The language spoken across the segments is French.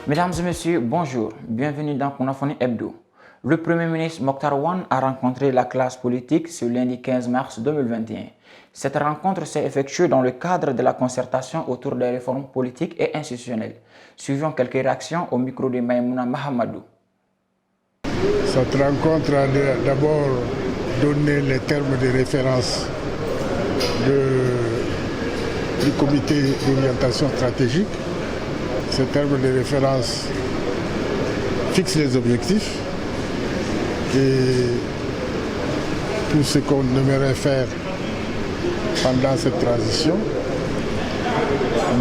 Mesdames et messieurs, bonjour. Bienvenue dans Konafoni Hebdo. Le Premier ministre Mokhtar Wane a rencontré la classe politique ce lundi 15 mars 2021. Cette rencontre s'est effectuée dans le cadre de la concertation autour des réformes politiques et institutionnelles. Suivons quelques réactions au micro de Maïmouna Mahamadou. Cette rencontre a d'abord donné les termes de référence du comité d'orientation stratégique. Ces termes de référence fixent les objectifs et tout ce qu'on aimerait faire pendant cette transition.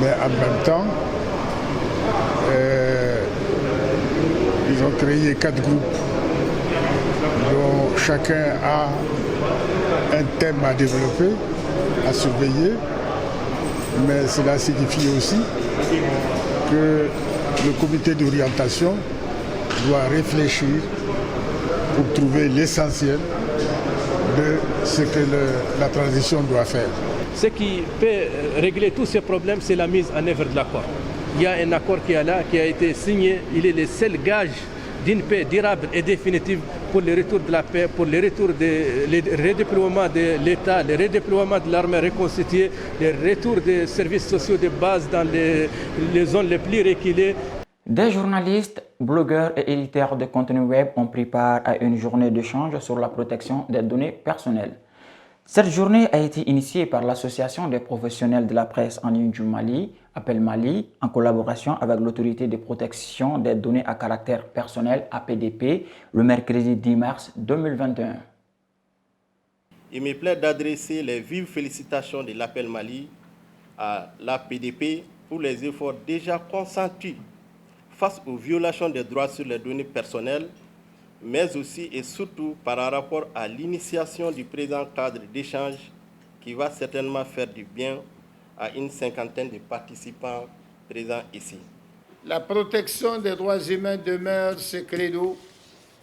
Mais en même temps, ils ont créé 4 groupes dont chacun a un thème à développer, à surveiller. Mais cela signifie aussi que le comité d'orientation doit réfléchir pour trouver l'essentiel de ce que la transition doit faire. Ce qui peut régler tous ces problèmes, c'est la mise en œuvre de l'accord. Il y a un accord qui est là, qui a été signé. Il est le seul gage d'une paix durable et définitive pour le retour de la paix, pour le retour le redéploiement de l'État, le redéploiement de l'armée reconstituée, le retour des services sociaux de base dans les zones les plus reculées. Des journalistes, blogueurs et éditeurs de contenu web ont pris part à une journée d'échange sur la protection des données personnelles. Cette journée a été initiée par l'Association des professionnels de la presse en ligne du Mali, Appel Mali, en collaboration avec l'Autorité de protection des données à caractère personnel, APDP, le mercredi 10 mars 2021. Il me plaît d'adresser les vives félicitations de l'Appel Mali à l'APDP pour les efforts déjà consentis face aux violations des droits sur les données personnelles, mais aussi et surtout par rapport à l'initiation du présent cadre d'échange qui va certainement faire du bien à une cinquantaine de participants présents ici. La protection des droits humains demeure ce credo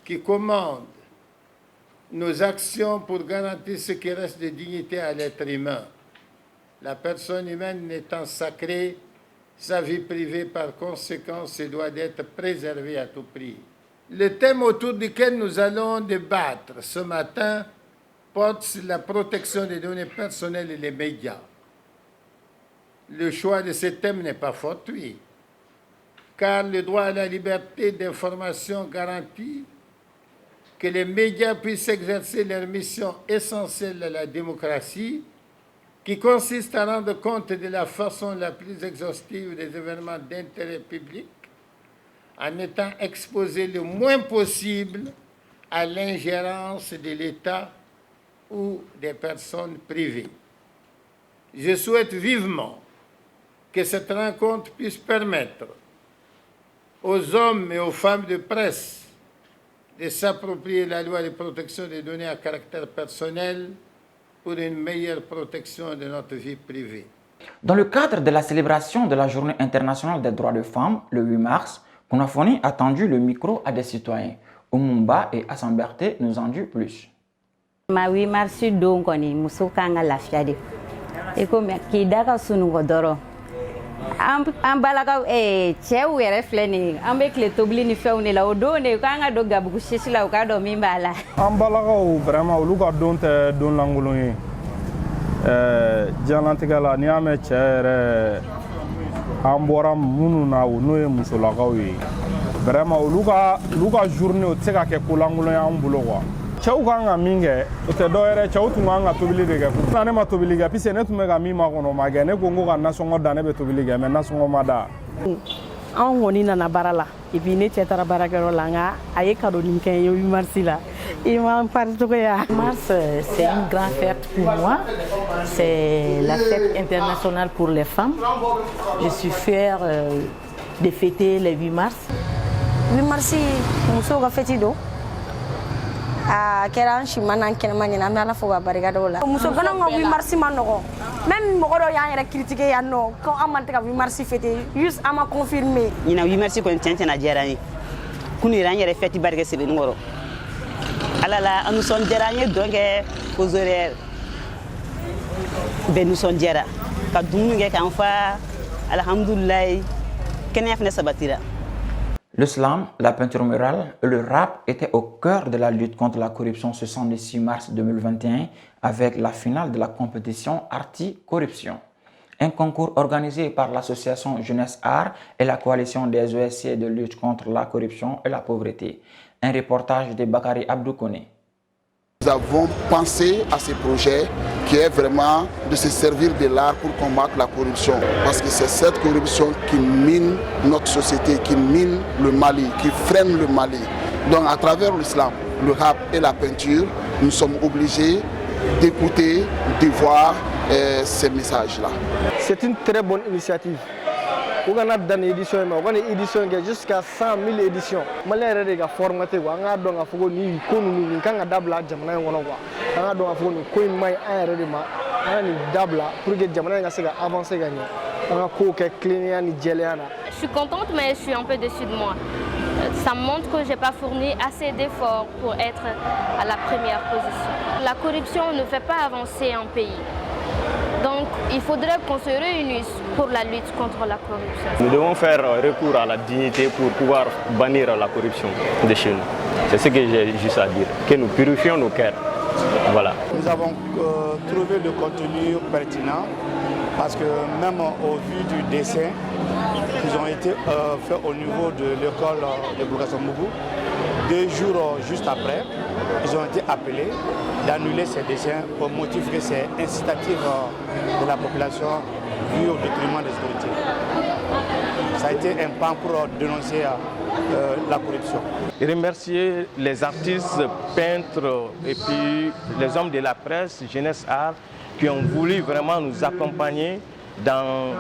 qui commande nos actions pour garantir ce qui reste de dignité à l'être humain. La personne humaine n'étant sacrée, sa vie privée par conséquent se doit d'être préservée à tout prix. Le thème autour duquel nous allons débattre ce matin porte sur la protection des données personnelles et les médias. Le choix de ce thème n'est pas fortuit, car le droit à la liberté d'information garantit que les médias puissent exercer leur mission essentielle à la démocratie, qui consiste à rendre compte de la façon la plus exhaustive des événements d'intérêt public, en étant exposé le moins possible à l'ingérence de l'État ou des personnes privées. Je souhaite vivement que cette rencontre puisse permettre aux hommes et aux femmes de presse de s'approprier la loi de protection des données à caractère personnel pour une meilleure protection de notre vie privée. Dans le cadre de la célébration de la Journée internationale des droits des femmes, le 8 mars, Konafoni a tendu le micro à des citoyens. Oumumba et Hassan Berté nous en disent plus. Ma 8 mars don koni muso kanga lafiya de. E ko me ki daga sunu godoro. An balaka cɛw yɛrɛ filɛ nin an bɛ tile tobili ni fɛnw de la o don de k'an ka don gabugu sisi la u k'a dɔn min b'a la. An balakaw vraiment olu ka don tɛ don lankolon ye. Diɲɛlatigɛ la n'i y'a mɛn cɛ yɛrɛ an bɔra minnu na n'o ye musolakaw ye. Vraiment olu ka journée o tɛ se ka kɛ ko lankolon ye an bolo quoi. Cɛw kan ka min kɛ o tɛ dɔ yɛrɛ cɛw tun kan ka tobili de kɛ. Pourtant ne ma tobili kɛ puisque ne tun bɛ ka min makɔnɔ o ma kɛ ne ko n ko ka nasɔngɔ da ne bɛ tobili kɛ mais nasɔngɔ ma da. Anw kɔni nana baara la et puis ne cɛ taara baarakɛyɔrɔ la nka a ye cadeau nin kɛ n ye 8 mars la. I m'en parle cogoya. Mars c'est une grande fête pour moi. C'est la fête internationale pour les femmes. Je suis fière de fêter le 8 mars. 8 mars musow ka fête don. A kɛra an si ma n'an kɛnɛma ɲɛna an bɛ Ala fo k'a barikada o la. Muso fana ka 8 mars ma nɔgɔn. Même mɔgɔ dɔw y'an yɛrɛ critiquer yan nɔ ko an man tɛ ka 8 mars fêter juste an ma confirmer. Ɲinan 8 mars kɔni tiɲɛ tiɲɛna diyara an ye. Kunu yɛrɛ an yɛrɛ fête barikɛ Sebenikɔrɔ. Ala la an nisɔndiyara an ye dɔn kɛ aux horaires bɛɛ nisɔndiyara ka dumuni kɛ k'an fa alhamdulilayi kɛnɛya fana sabatira Le slam, la peinture murale et le rap étaient au cœur de la lutte contre la corruption ce samedi 6 mars 2021 avec la finale de la compétition Arti Corruption. Un concours organisé par l'association Jeunesse Art et la coalition des OSC de lutte contre la corruption et la pauvreté. Un reportage de Bakary Abdou Koné. Nous avons pensé à ce projet qui est vraiment de se servir de l'art pour combattre la corruption. Parce que c'est cette corruption qui mine notre société, qui mine le Mali, qui freine le Mali. Donc à travers l'islam, le rap et la peinture, nous sommes obligés d'écouter, de voir ces messages-là. C'est une très bonne initiative. On a une édition, on a une édition jusqu'à 100 000 éditions. Malgré les formatés, on a donc à faire une économie, quand on a d'abord jamana on a donc à faire une coin un redema, on a d'abord pour que jamana on a avancé gagner. On a coquet client ni geliana. Je suis contente, mais je suis un peu déçue de moi. Ça montre que j'ai pas fourni assez d'efforts pour être à la première position. La corruption ne fait pas avancer un pays. Donc il faudrait qu'on se réunisse pour la lutte contre la corruption. Nous devons faire recours à la dignité pour pouvoir bannir la corruption de chez nous. C'est ce que j'ai juste à dire, que nous purifions nos cœurs. Voilà. Nous avons trouvé le contenu pertinent parce que même au vu du dessin, ils ont été faits au niveau de l'école de Bougassambougou. 2 jours juste après, ils ont été appelés d'annuler ces dessins au motif que c'est incitatif de la population vu au détriment des autorités. Ça a été un pan pour dénoncer la corruption. Et remercier les artistes, peintres et puis les hommes de la presse, Jeunesse Art, qui ont voulu vraiment nous accompagner dans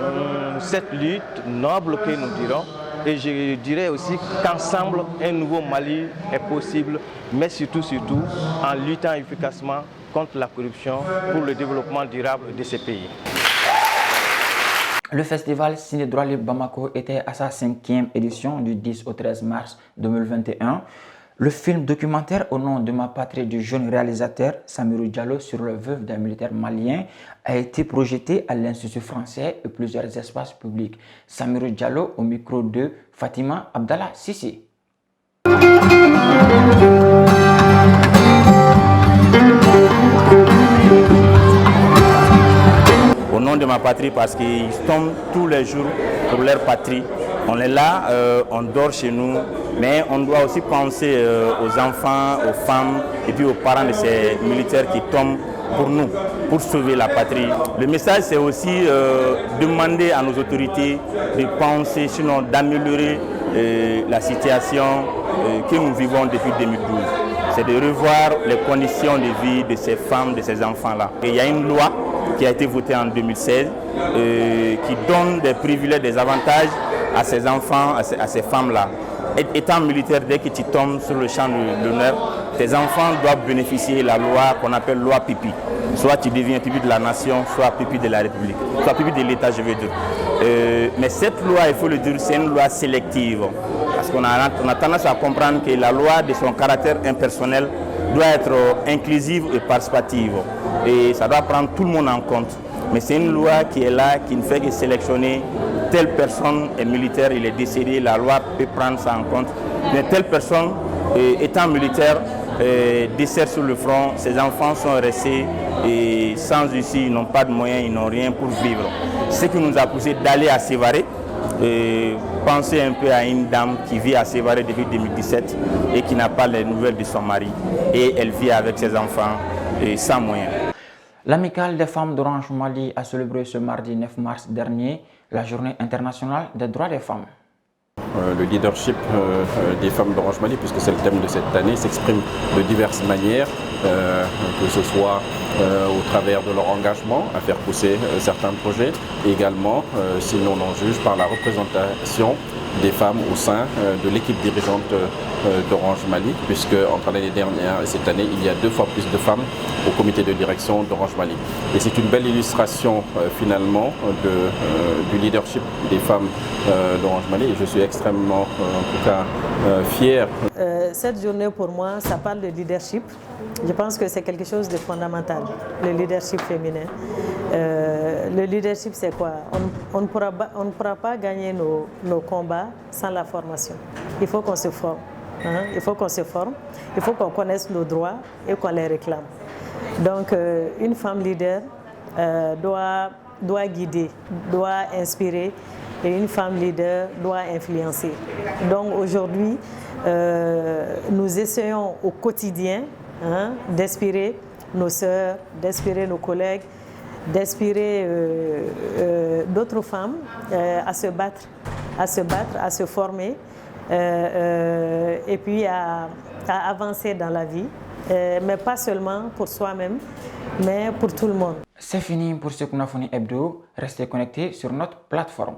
cette lutte noble que nous dirons. Et je dirais aussi qu'ensemble, un nouveau Mali est possible, mais surtout en luttant efficacement contre la corruption pour le développement durable de ces pays. Le festival Ciné Droit Libre Bamako était à sa 5e édition du 10 au 13 mars 2021. Le film documentaire Au nom de ma patrie du jeune réalisateur Samirou Diallo sur le veuve d'un militaire malien a été projeté à l'Institut français et plusieurs espaces publics. Samirou Diallo au micro de Fatima Abdallah Sissi. Au nom de ma patrie parce qu'ils tombent tous les jours pour leur patrie. On est là, on dort chez nous, mais on doit aussi penser aux enfants, aux femmes et puis aux parents de ces militaires qui tombent pour nous, pour sauver la patrie. Le message, c'est aussi demander à nos autorités de penser, sinon d'améliorer la situation que nous vivons depuis 2012. C'est de revoir les conditions de vie de ces femmes, de ces enfants-là. Il y a une loi qui a été votée en 2016 qui donne des privilèges, des avantages à ces enfants, à ces femmes-là. Étant militaire, dès que tu tombes sur le champ de l'honneur, tes enfants doivent bénéficier de la loi qu'on appelle loi Pipi. Soit tu deviens Pipi de la nation, soit Pipi de la République, soit Pipi de l'État, je veux dire. Mais cette loi, il faut le dire, c'est une loi sélective. Parce qu'on a tendance à comprendre que la loi, de son caractère impersonnel, doit être inclusive et participative. Et ça doit prendre tout le monde en compte. Mais c'est une loi qui est là, qui ne fait que sélectionner telle personne est militaire, il est décédé, la loi peut prendre ça en compte. Mais telle personne, étant militaire, décède sur le front, ses enfants sont restés et sans issue, ils n'ont pas de moyens, ils n'ont rien pour vivre. Ce qui nous a poussé d'aller à Sévaré, penser un peu à une dame qui vit à Sévaré depuis 2017 et qui n'a pas les nouvelles de son mari. Et elle vit avec ses enfants sans moyens. L'Amicale des femmes d'Orange Mali a célébré ce mardi 9 mars dernier la Journée internationale des droits des femmes. Le leadership des femmes d'Orange Mali, puisque c'est le thème de cette année, s'exprime de diverses manières, que ce soit au travers de leur engagement à faire pousser certains projets, et également, sinon l'on juge, par la représentation des femmes au sein de l'équipe dirigeante d'Orange Mali, puisque entre l'année dernière et cette année, il y a 2 fois plus de femmes au comité de direction d'Orange Mali. Et c'est une belle illustration finalement du leadership des femmes d'Orange Mali, et je suis extrêmement, en tout cas, fier. Cette journée, pour moi, ça parle de leadership. Je pense que c'est quelque chose de fondamental, le leadership féminin. Le leadership, c'est quoi? On ne pourra pas gagner nos combats sans la formation. il faut qu'on se forme. Il faut qu'on se forme, il faut qu'on connaisse nos droits et qu'on les réclame. Donc une femme leader doit guider, doit inspirer, et une femme leader doit influencer. Donc aujourd'hui, nous essayons au quotidien d'inspirer nos sœurs, d'inspirer nos collègues, d'inspirer d'autres femmes à se battre, à se former et puis à avancer dans la vie, mais pas seulement pour soi-même, mais pour tout le monde. C'est fini pour ce Kunafoni Hebdo. Restez connectés sur notre plateforme.